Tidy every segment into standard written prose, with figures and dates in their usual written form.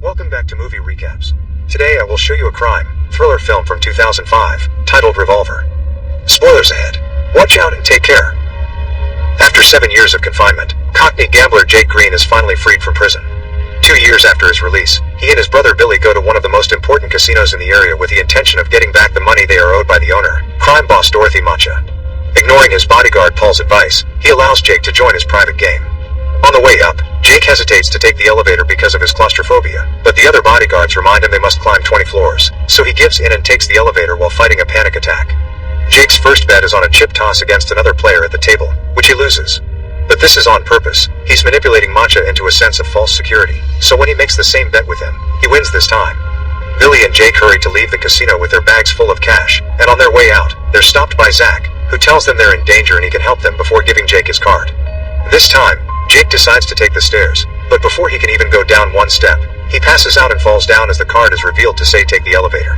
Welcome back to Movie Recaps. Today I will show you a crime, thriller film from 2005, titled Revolver. Spoilers ahead. Watch out and take care. After 7 years of confinement, Cockney gambler Jake Green is finally freed from prison. 2 years after his release, he and his brother Billy go to one of the most important casinos in the area with the intention of getting back the money they are owed by the owner, crime boss Dorothy Macha. Ignoring his bodyguard Paul's advice, he allows Jake to join his private game. On the way up, Jake hesitates to take the elevator because of his claustrophobia, but the other bodyguards remind him they must climb 20 floors, so he gives in and takes the elevator while fighting a panic attack. Jake's first bet is on a chip toss against another player at the table, which he loses. But this is on purpose. He's manipulating Macha into a sense of false security, so when he makes the same bet with him, he wins this time. Billy and Jake hurry to leave the casino with their bags full of cash, and on their way out, they're stopped by Zach, who tells them they're in danger and he can help them before giving Jake his card. This time, Jake decides to take the stairs, but before he can even go down one step, he passes out and falls down as the card is revealed to say take the elevator.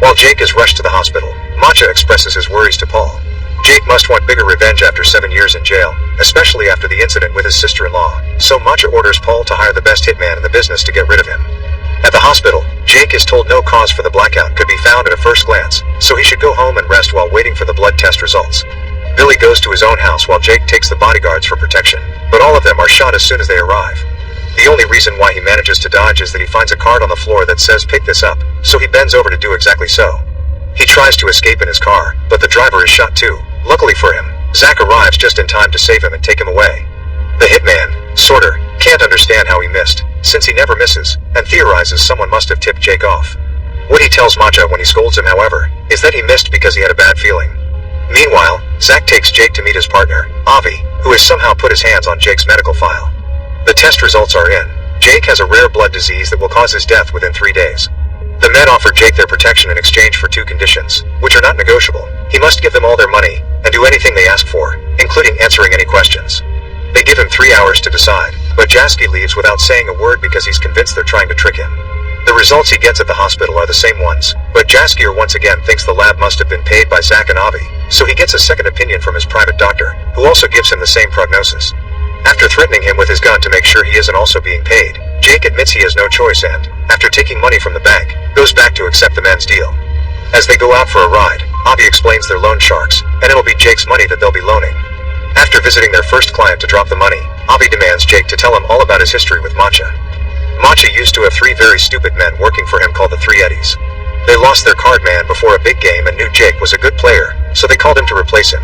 While Jake is rushed to the hospital, Macha expresses his worries to Paul. Jake must want bigger revenge after 7 years in jail, especially after the incident with his sister-in-law, so Macha orders Paul to hire the best hitman in the business to get rid of him. At the hospital, Jake is told no cause for the blackout could be found at a first glance, so he should go home and rest while waiting for the blood test results. Billy goes to his own house while Jake takes the bodyguards for protection, but all of them are shot as soon as they arrive. The only reason why he manages to dodge is that he finds a card on the floor that says pick this up, so he bends over to do exactly so. He tries to escape in his car, but the driver is shot too. Luckily for him, Zach arrives just in time to save him and take him away. The hitman, Sorter, can't understand how he missed, since he never misses, and theorizes someone must have tipped Jake off. What he tells Macha when he scolds him, however, is that he missed because he had a bad feeling. Meanwhile, Zach takes Jake to meet his partner, Avi, who has somehow put his hands on Jake's medical file. The test results are in. Jake has a rare blood disease that will cause his death within 3 days. The men offer Jake their protection in exchange for 2 conditions, which are not negotiable. He must give them all their money, and do anything they ask for, including answering any questions. They give him 3 hours to decide, but Jasky leaves without saying a word because he's convinced they're trying to trick him. The results he gets at the hospital are the same ones, but Jaskier once again thinks the lab must have been paid by Zach and Avi, so he gets a second opinion from his private doctor, who also gives him the same prognosis. After threatening him with his gun to make sure he isn't also being paid, Jake admits he has no choice and, after taking money from the bank, goes back to accept the men's deal. As they go out for a ride, Avi explains they're loan sharks, and it'll be Jake's money that they'll be loaning. After visiting their first client to drop the money, Avi demands Jake to tell him all about his history with Macha. Macha used to have 3 very stupid men working for him called the Three Eddies. They lost their card man before a big game and knew Jake was a good player, so they called him to replace him.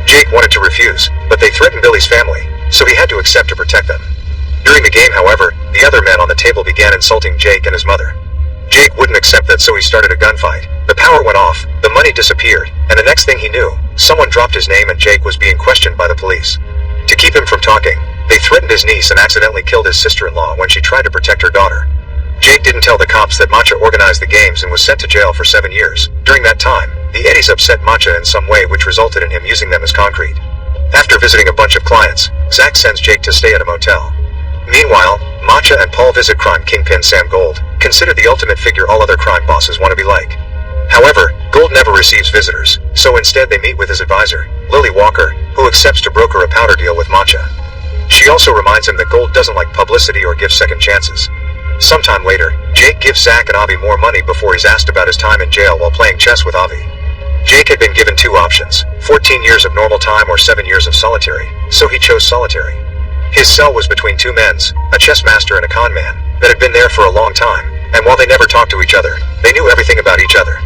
Jake wanted to refuse, but they threatened Billy's family, so he had to accept to protect them. During the game, however, the other men on the table began insulting Jake and his mother. Jake wouldn't accept that, so he started a gunfight. The power went off, the money disappeared, and the next thing he knew, someone dropped his name and Jake was being questioned by the police. To keep him from talking, they threatened his niece and accidentally killed his sister-in-law when she tried to protect her daughter. Jake didn't tell the cops that Macha organized the games and was sent to jail for 7 years. During that time, the Eddies upset Macha in some way, which resulted in him using them as concrete. After visiting a bunch of clients, Zach sends Jake to stay at a motel. Meanwhile, Macha and Paul visit crime kingpin Sam Gold, considered the ultimate figure all other crime bosses want to be like. However, Gold never receives visitors, so instead they meet with his advisor, Lily Walker, who accepts to broker a powder deal with Macha. She also reminds him that Gold doesn't like publicity or give second chances. Sometime later, Jake gives Zach and Avi more money before he's asked about his time in jail while playing chess with Avi. Jake had been given 2 options, 14 years of normal time or 7 years of solitary, so he chose solitary. His cell was between 2 men's, a chess master and a con man, that had been there for a long time, and while they never talked to each other, they knew everything about each other.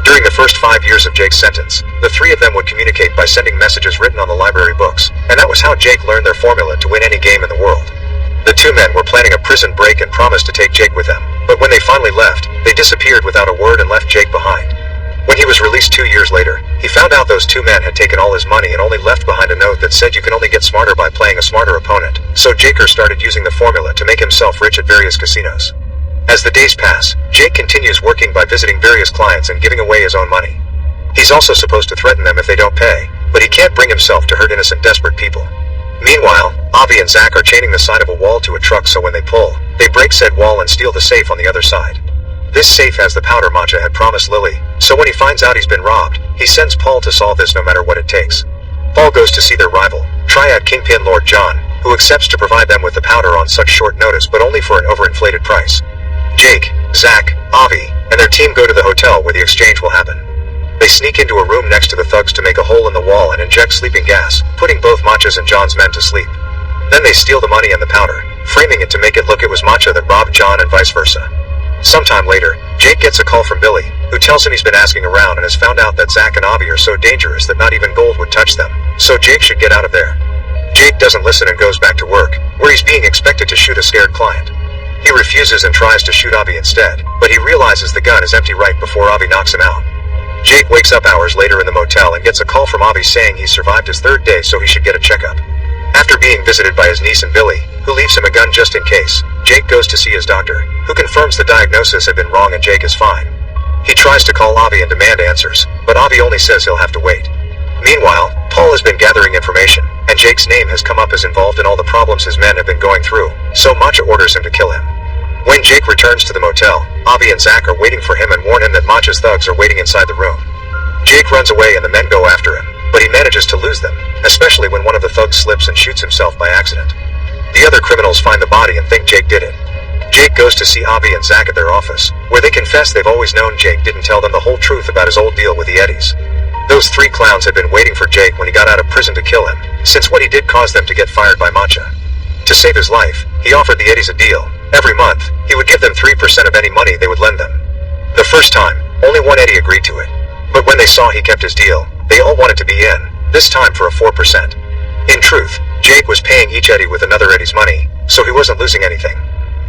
During the first 5 years of Jake's sentence, the 3 of them would communicate by sending messages written on the library books, and that was how Jake learned their formula to win any game in the world. The 2 men were planning a prison break and promised to take Jake with them, but when they finally left, they disappeared without a word and left Jake behind. When he was released 2 years later, he found out those 2 men had taken all his money and only left behind a note that said you can only get smarter by playing a smarter opponent, so Jaker started using the formula to make himself rich at various casinos. As the days pass, Jake continues working by visiting various clients and giving away his own money. He's also supposed to threaten them if they don't pay, but he can't bring himself to hurt innocent, desperate people. Meanwhile, Avi and Zach are chaining the side of a wall to a truck, so when they pull, they break said wall and steal the safe on the other side. This safe has the powder Macha had promised Lily, so when he finds out he's been robbed, he sends Paul to solve this no matter what it takes. Paul goes to see their rival, Triad Kingpin Lord John, who accepts to provide them with the powder on such short notice but only for an overinflated price. Jake, Zach, Avi, and their team go to the hotel where the exchange will happen. They sneak into a room next to the thugs to make a hole in the wall and inject sleeping gas, putting both Matcha's and John's men to sleep. Then they steal the money and the powder, framing it to make it look it was Matcha that robbed John and vice versa. Sometime later, Jake gets a call from Billy, who tells him he's been asking around and has found out that Zach and Avi are so dangerous that not even gold would touch them, so Jake should get out of there. Jake doesn't listen and goes back to work, where he's being expected to shoot a scared client. He refuses and tries to shoot Avi instead, but he realizes the gun is empty right before Avi knocks him out. Jake wakes up hours later in the motel and gets a call from Avi saying he's survived his third day so he should get a checkup. After being visited by his niece and Billy, who leaves him a gun just in case, Jake goes to see his doctor, who confirms the diagnosis had been wrong and Jake is fine. He tries to call Avi and demand answers, but Avi only says he'll have to wait. Meanwhile, Paul has been gathering information, and Jake's name has come up as involved in all the problems his men have been going through, so Matcha orders him to kill him. When Jake returns to the motel, Avi and Zach are waiting for him and warn him that Matcha's thugs are waiting inside the room. Jake runs away and the men go after him, but he manages to lose them, especially when one of the thugs slips and shoots himself by accident. The other criminals find the body and think Jake did it. Jake goes to see Avi and Zach at their office, where they confess they've always known Jake didn't tell them the whole truth about his old deal with the Eddies. Those three clowns had been waiting for Jake when he got out of prison to kill him, since what he did caused them to get fired by Matcha. To save his life, he offered the Eddies a deal. Every month, he would give them 3% of any money they would lend them. The first time, only one Eddie agreed to it. But when they saw he kept his deal, they all wanted to be in, this time for a 4%. In truth, Jake was paying each Eddie with another Eddie's money, so he wasn't losing anything.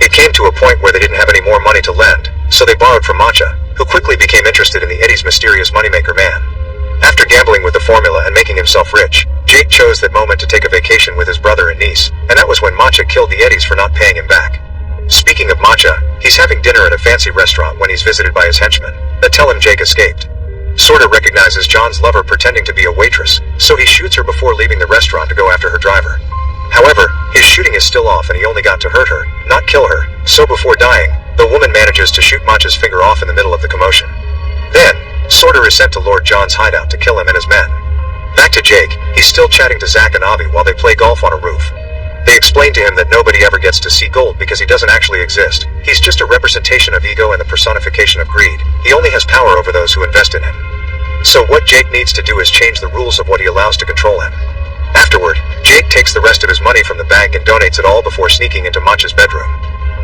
It came to a point where they didn't have any more money to lend, so they borrowed from Matcha, who quickly became interested in the Eddie's mysterious moneymaker man. After gambling with the formula and making himself rich, Jake chose that moment to take a vacation with his brother and niece, and that was when Matcha killed the Eddies for not paying him back. Speaking of Matcha, he's having dinner at a fancy restaurant when he's visited by his henchmen, that tell him Jake escaped. Sorta recognizes John's lover pretending to be a waitress, so he shoots her before leaving the restaurant to go after her driver. However, his shooting is still off and he only got to hurt her, not kill her, so before dying, the woman manages to shoot Matcha's finger off in the middle of the commotion. Then, Sorta is sent to Lord John's hideout to kill him and his men. Back to Jake, he's still chatting to Zach and Avi while they play golf on a roof. They explain to him that nobody ever gets to see gold because he doesn't actually exist. He's just a representation of ego and the personification of greed. He only has power over those who invest in him. So what Jake needs to do is change the rules of what he allows to control him. Afterward, Jake takes the rest of his money from the bank and donates it all before sneaking into Matcha's bedroom.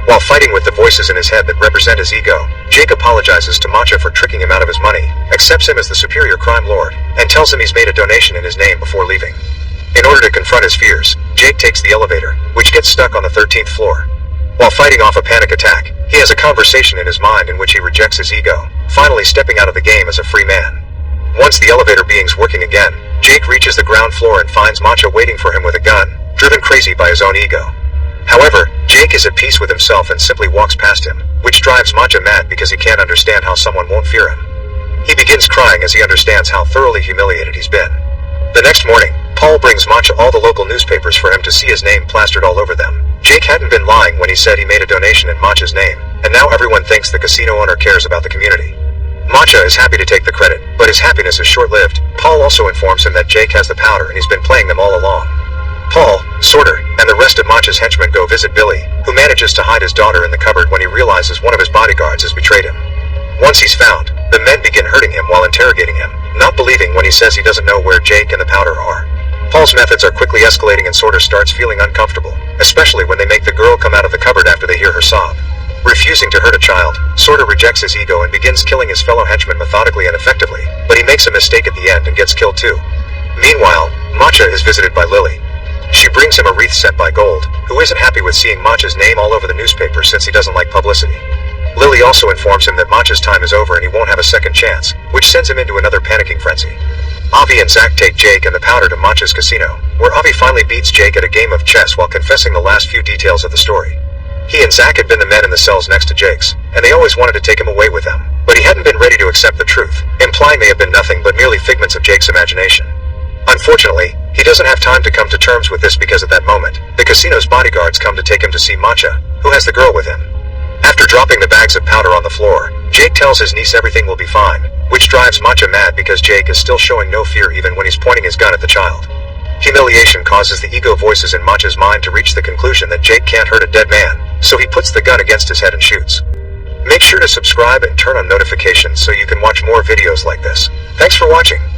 While fighting with the voices in his head that represent his ego, Jake apologizes to Matcha for tricking him out of his money, accepts him as the superior crime lord, and tells him he's made a donation in his name before leaving. In order to confront his fears, Jake takes the elevator, which gets stuck on the 13th floor. While fighting off a panic attack, he has a conversation in his mind in which he rejects his ego, finally stepping out of the game as a free man. Once the elevator being's working again, Jake reaches the ground floor and finds Matcha waiting for him with a gun, driven crazy by his own ego. However, Jake is at peace with himself and simply walks past him, which drives Matcha mad because he can't understand how someone won't fear him. He begins crying as he understands how thoroughly humiliated he's been. The next morning, Paul brings Matcha all the local newspapers for him to see his name plastered all over them. Jake hadn't been lying when he said he made a donation in Matcha's name, and now everyone thinks the casino owner cares about the community. Matcha is happy to take the credit, but his happiness is short-lived. Paul also informs him that Jake has the powder and he's been playing them all along. Paul, Sorter, and the rest of Matcha's henchmen go visit Billy, who manages to hide his daughter in the cupboard when he realizes one of his bodyguards has betrayed him. Once he's found, the men begin hurting him while interrogating him, not believing when he says he doesn't know where Jake and the powder are. Paul's methods are quickly escalating and Sorter starts feeling uncomfortable, especially when they make the girl come out of the cupboard after they hear her sob. Refusing to hurt a child, Sorter rejects his ego and begins killing his fellow henchmen methodically and effectively, but he makes a mistake at the end and gets killed too. Meanwhile, Matcha is visited by Lily. She brings him a wreath set by Gold, who isn't happy with seeing Matcha's name all over the newspaper since he doesn't like publicity. Lily also informs him that Matcha's time is over and he won't have a second chance, which sends him into another panicking frenzy. Avi and Zach take Jake and the powder to Matcha's casino, where Avi finally beats Jake at a game of chess while confessing the last few details of the story. He and Zach had been the men in the cells next to Jake's, and they always wanted to take him away with them, but he hadn't been ready to accept the truth, implying they had been nothing but merely figments of Jake's imagination. Unfortunately, he doesn't have time to come to terms with this because at that moment, the casino's bodyguards come to take him to see Matcha, who has the girl with him. After dropping the bags of powder on the floor, Jake tells his niece everything will be fine, which drives Matcha mad because Jake is still showing no fear even when he's pointing his gun at the child. Humiliation causes the ego voices in Matcha's mind to reach the conclusion that Jake can't hurt a dead man, so he puts the gun against his head and shoots. Make sure to subscribe and turn on notifications so you can watch more videos like this. Thanks for watching.